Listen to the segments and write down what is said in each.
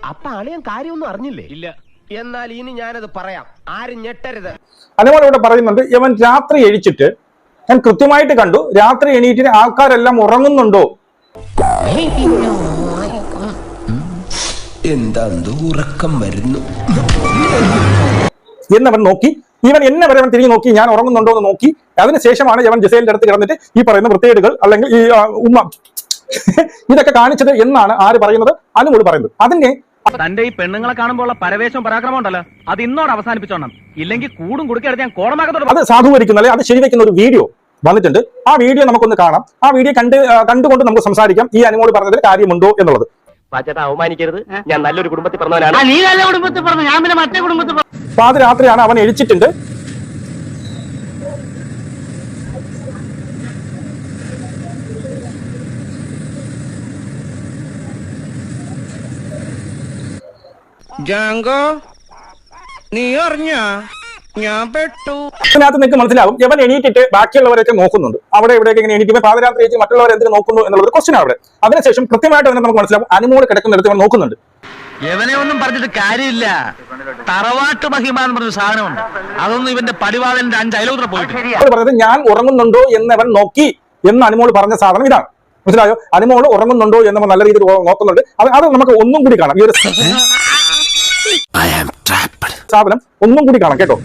അപ്പൊ അളിയൻ കാര്യമൊന്നും അറിഞ്ഞില്ലേ? ഇല്ല. എന്നാൽ ഇനി ഞാനത് പറയാം, ആരും ഞെട്ടരുത്. അതുപോലെ ഇവിടെ പറയുന്നുണ്ട്, ഇവൻ രാത്രി എഴിച്ചിട്ട് ഞാൻ കൃത്യമായിട്ട് കണ്ടു, രാത്രി എണീറ്റിന് ആൾക്കാരെല്ലാം ഉറങ്ങുന്നുണ്ടോ എന്താ ഉറക്കം വരുന്നു എന്നവൻ നോക്കി. ഇവൻ എന്നെ വരെ അവൻ തിരിഞ്ഞു നോക്കി, ഞാൻ ഉറങ്ങുന്നുണ്ടോ എന്ന് നോക്കി. അതിനുശേഷമാണ് ഇവൻ ജിസേലിന്റെ അടുത്ത് കിടന്നിട്ട് ഈ പറയുന്ന വൃത്തികേടുകൾ അല്ലെങ്കിൽ ഈ ഉമ്മ ഇതൊക്കെ കാണിച്ചത് എന്നാണ് ആര് പറയുന്നത്? അനുമോള് പറയുന്നത്. അതിന്റെ തന്റെ ഈ പെണ്ണുങ്ങളെ കാണുമ്പോൾ പരവേശം പരാക്രമം ഉണ്ടല്ലോ, അത് ഇന്നോട് അവസാനിപ്പിച്ചോണം. ഇല്ലെങ്കിൽ കൂടും കുടുക്കെടുത്ത് ഞാൻ കോടമാകത്തോട് അത് സാധൂകരിക്കുന്ന അല്ലെങ്കിൽ അത് ശരിവെക്കുന്ന ഒരു വീഡിയോ വന്നിട്ടുണ്ട്. ആ വീഡിയോ നമുക്കൊന്ന് കാണാം. ആ വീഡിയോ കണ്ടുകൊണ്ട് നമുക്ക് സംസാരിക്കാം ഈ അനുമോള് പറഞ്ഞതിൽ കാര്യമുണ്ടോ എന്നുള്ളത്. പാച്ചേട്ടാ, അവമാനിക്കരുത്. ഞാൻ നല്ലൊരു കുടുംബത്തിൽ പറഞ്ഞവനാണ്. പാതിരാത്രിയാണ്, അവൻ എഴിച്ചിട്ടുണ്ട്. ജാങ്കോ, നീ അറിഞ്ഞ ഞാൻ പെട്ടു. അതിനകത്ത് നിങ്ങൾക്ക് മനസ്സിലാവും, ഇവൻ എണീറ്റിട്ട് ബാക്കിയുള്ളവരൊക്കെ നോക്കുന്നുണ്ട്. അവിടെ ഇവിടെയൊക്കെ ഇങ്ങനെ എണീറ്റുമ്പോൾ പാതിരാത്രി വെച്ച് മറ്റുള്ളവർ എന്തിനു നോക്കുന്നു എന്നുള്ളത് ക്വസ്റ്റ്യൻ അവിടെ. അതിനുശേഷം കൃത്യമായിട്ട് തന്നെ നമുക്ക് മനസ്സിലാവും, അനുമോള് കിടക്കുന്നിടത്ത് ഇവൻ നോക്കുന്നുണ്ട്. എവനെ ഒന്നും പറഞ്ഞിട്ട് കാര്യമില്ല. തറവാട്ട് മഹിമ എന്ന് പറഞ്ഞ സാധനമുണ്ട്, അതൊന്നും ഇവന്റെ പടിവാളന്റെ 5 അയലോത്ര പോയിട്ട് പറഞ്ഞത് ഞാൻ ഉറങ്ങുന്നുണ്ടോ എന്നവൻ നോക്കി എന്ന് അനുമോള് പറഞ്ഞ സാധനം ഇതാണ്. മനസ്സിലായോ? അനുമോള് ഉറങ്ങുന്നുണ്ടോ എന്നവൻ നല്ല രീതിയിൽ നോക്കുന്നുണ്ട്. അത് നമുക്ക് ഒന്നും കൂടി കാണാം. ഈ ഒരു സാധനം ഒന്നും കൂടി കാണാം കേട്ടോ.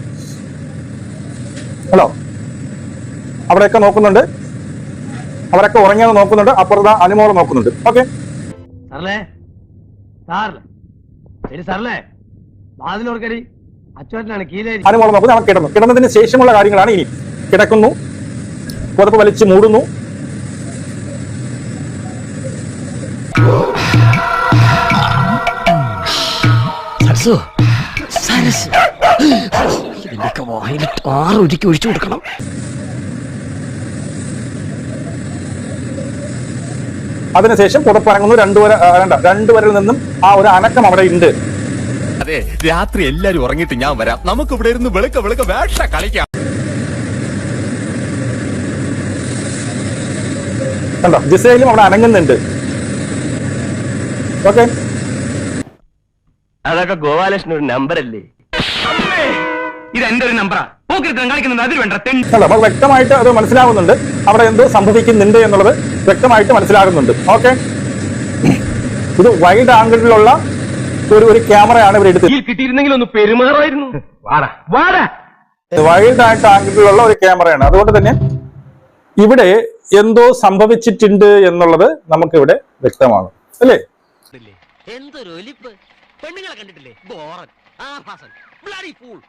ഹലോ, അവിടെയൊക്കെ നോക്കുന്നുണ്ട്, അവരൊക്കെ ഉറങ്ങിയത് നോക്കുന്നുണ്ട്. അപ്പുറത്ത് അനുമോള് നോക്കുന്നുണ്ട്. ഓക്കെ, അനുമോള് നോക്കുന്നു. അവൻ കിടന്നു. കിടന്നതിന് ശേഷമുള്ള കാര്യങ്ങളാണ് ഇനി. കിടക്കുന്നു, പുതപ്പ് വലിച്ച് മൂടുന്നു. ഒഴിച്ചു കൊടുക്കണം. അതിനുശേഷം പുറത്ത് ഇറങ്ങുന്നു. രണ്ടുപേരിൽ നിന്നും ആ ഒരു അനക്കം അവിടെ ഉണ്ട്. അതെ, രാത്രി എല്ലാരും ഉറങ്ങിയിട്ട് ഞാൻ വരാം, നമുക്ക് ഇവിടെ ഇരുന്ന് വെളുക്ക വേഷ കളിക്കാം. കണ്ടോ, ജിസയിലും അവിടെ അനങ്ങുന്നുണ്ട്. ഓക്കെ, അതൊക്കെ ഗോപാലകൃഷ്ണൻ ഒരു നമ്പർ അല്ലേ? ഇത് എന്റെ ഒരു നമ്പറാ. കളിക്കുന്നത് അതിൽ വേണ്ട. അപ്പൊ വ്യക്തമായിട്ട് അത് മനസ്സിലാവുന്നുണ്ട്, അവിടെ എന്തോ സംഭവിക്കുന്നുണ്ട് എന്നുള്ളത് വ്യക്തമായിട്ട് മനസ്സിലാകുന്നുണ്ട്. ഓക്കെ, ഇത് വൈഡ് ആംഗിളിലുള്ള ഒരു ക്യാമറയാണ് ഇവർ എടുത്തത്. കിട്ടിയിരുന്നെങ്കിൽ ഒന്ന് പെരുമാറായിരുന്നു. വൈഡ് ആയിട്ട് ആംഗിളിലുള്ള ഒരു ക്യാമറയാണ്. അതുകൊണ്ട് തന്നെ ഇവിടെ എന്തോ സംഭവിച്ചിട്ടുണ്ട് എന്നുള്ളത് നമുക്ക് ഇവിടെ വ്യക്തമാണ്, അല്ലേ? എന്തൊരു ഒലിപ്പ്! പെണ്ണുങ്ങളെ കണ്ടിട്ടില്ലേ? ബോറൻ, ബ്ലഡി ഫൂൾ.